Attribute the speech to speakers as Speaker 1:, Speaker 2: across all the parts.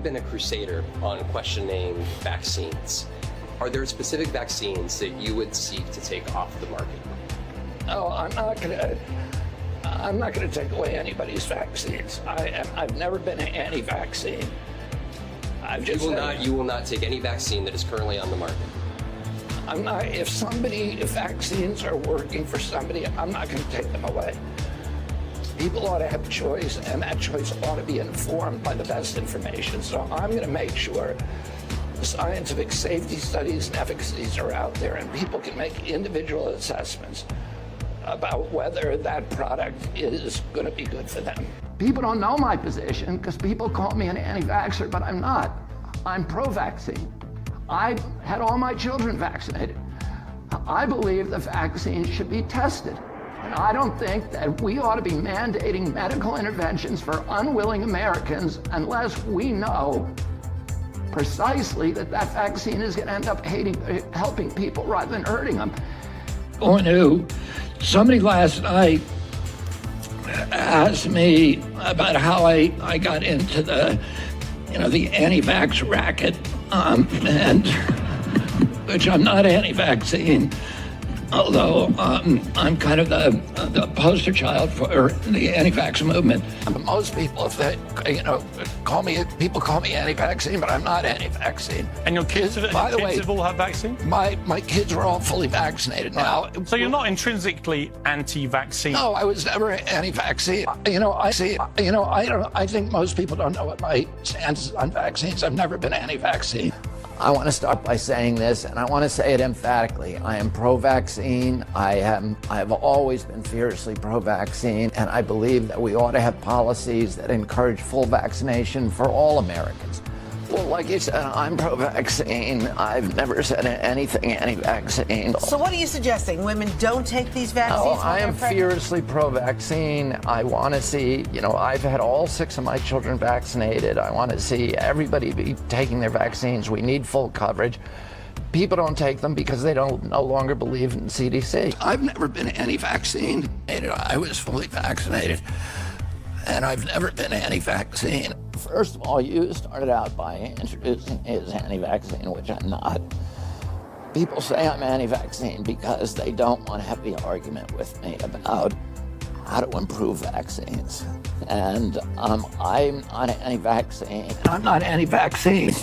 Speaker 1: have been a crusader on questioning vaccines. Are there specific vaccines that you would seek to take off the market?
Speaker 2: No, I'm not going to take away anybody's vaccines. I've never been anti-vaccine.
Speaker 1: You will not take any vaccine that is currently on the market.
Speaker 2: If vaccines are working for somebody, I'm not going to take them away. People ought to have choice, and that choice ought to be informed by the best information. So I'm going to make sure the scientific safety studies and efficacies are out there, and people can make individual assessments about whether that product is going to be good for them. People don't know my position because people call me an anti-vaxxer, but I'm not. I'm pro-vaccine. I had all my children vaccinated. I believe the vaccine should be tested. And I don't think that we ought to be mandating medical interventions for unwilling Americans unless we know precisely that that vaccine is going to end up helping people rather than hurting them. Somebody last night asked me about how I got into the anti-vax racket, and which I'm not anti-vaccine, although I'm kind of the poster child for the anti-vax movement. Most people, people call me anti-vaccine, but I'm not anti-vaccine.
Speaker 3: And your kids,
Speaker 2: by the way,
Speaker 3: have all had vaccine?
Speaker 2: My kids were all fully vaccinated now.
Speaker 3: So you're not intrinsically anti-vaccine?
Speaker 2: No, I was never anti-vaccine. I think most people don't know what my stance is on vaccines. I've never been anti-vaccine.
Speaker 4: I want to start by saying this, and I want to say it emphatically. I am pro-vaccine. I have always been fiercely pro-vaccine, and I believe that we ought to have policies that encourage full vaccination for all Americans. Well, like you said, I'm pro-vaccine. I've never said anything anti-vaccine.
Speaker 5: So what are you suggesting? Women don't take these vaccines?
Speaker 4: I am fiercely pro-vaccine. I want to see, I've had all 6 of my children vaccinated. I want to see everybody be taking their vaccines. We need full coverage. People don't take them because they no longer believe in CDC.
Speaker 2: I've never been anti-vaccine. I was fully vaccinated, and I've never been anti-vaccine.
Speaker 4: First of all, you started out by introducing me as anti-vaccine, which I'm not. People say I'm anti-vaccine because they don't want to have the argument with me about how to improve vaccines. And I'm not anti-vaccine.
Speaker 2: I'm not anti-vaccine.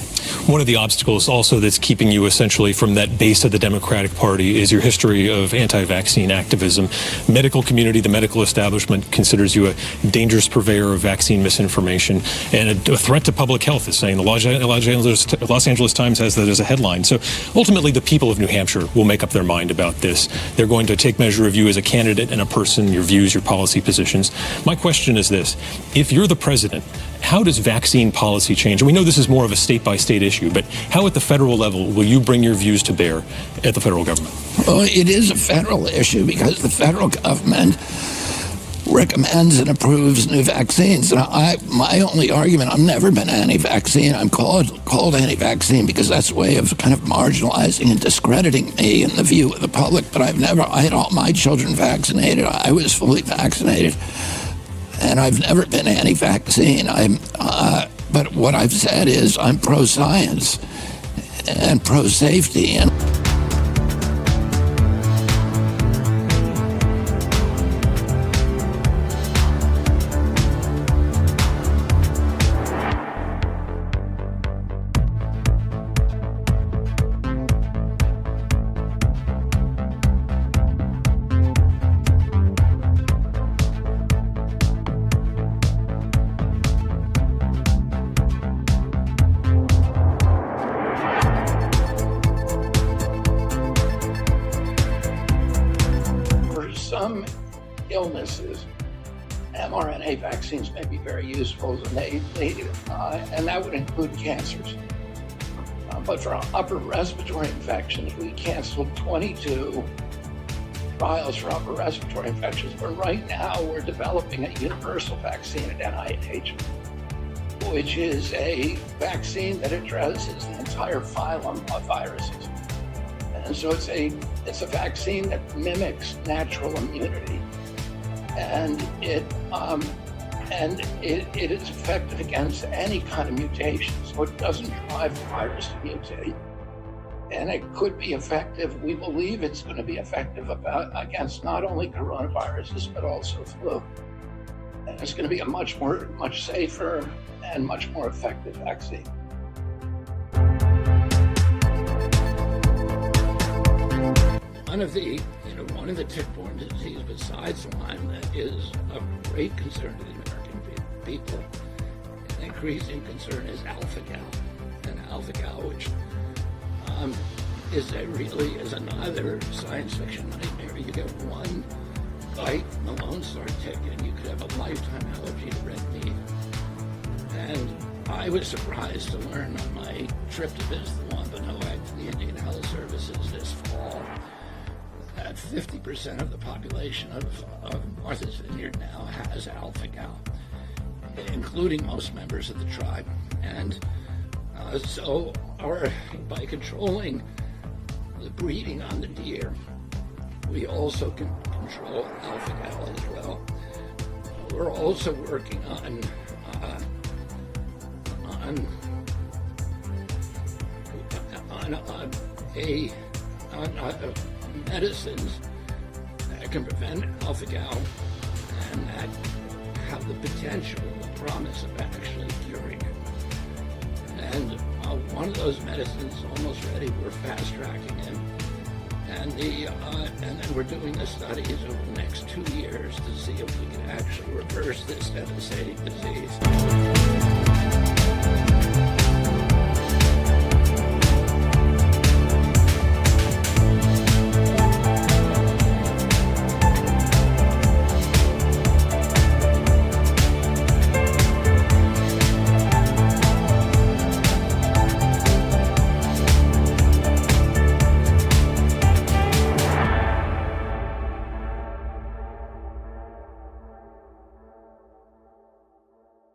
Speaker 6: One of the obstacles also that's keeping you essentially from that base of the Democratic Party is your history of anti-vaccine activism. Medical community, the medical establishment considers you a dangerous purveyor of vaccine misinformation and a threat to public health, is saying. The Los Angeles Times has that as a headline. So ultimately, the people of New Hampshire will make up their mind about this. They're going to take measure of you as a candidate and a person, your views, your policy positions. My question is this. If you're the president, how does vaccine policy change? And we know this is more of a state-by-state issue, but how at the federal level will you bring your views to bear at the federal government?
Speaker 2: Well, it is a federal issue because the federal government recommends and approves new vaccines. And my only argument, I've never been anti-vaccine. I'm called anti-vaccine because that's a way of kind of marginalizing and discrediting me in the view of the public. But I had all my children vaccinated. I was fully vaccinated. And I've never been anti-vaccine. But what I've said is I'm pro-science and pro-safety. Some illnesses, mRNA vaccines may be very useful, and that would include cancers. But for upper respiratory infections, we canceled 22 trials for upper respiratory infections. But right now, we're developing a universal vaccine at NIH, which is a vaccine that addresses the entire phylum of viruses. And so it's a vaccine that mimics natural immunity, and it and it is effective against any kind of mutation, so it doesn't drive the virus to mutate. And it could be effective, we believe it's going to be effective against not only coronaviruses, but also flu. And it's going to be a much safer and much more effective vaccine. One of the tick-borne diseases besides Lyme that is of great concern to the American people, an increasing concern is alpha-gal. And alpha-gal, which is another science fiction nightmare. You get one bite from the Lone Star tick, and you could have a lifetime allergy to red meat. And I was surprised to learn on my trip to visit the Wampanoag to the Indian Health Services this fall that 50% of the population of Martha's Vineyard now has alpha-gal, including most members of the tribe. And so by controlling the breeding on the deer, we also can control alpha-gal as well. We're also working on medicines that can prevent alpha-gal and that have the potential, the promise of actually curing it. And one of those medicines is almost ready. We're fast-tracking it. And then we're doing the studies over the next 2 years to see if we can actually reverse this devastating disease.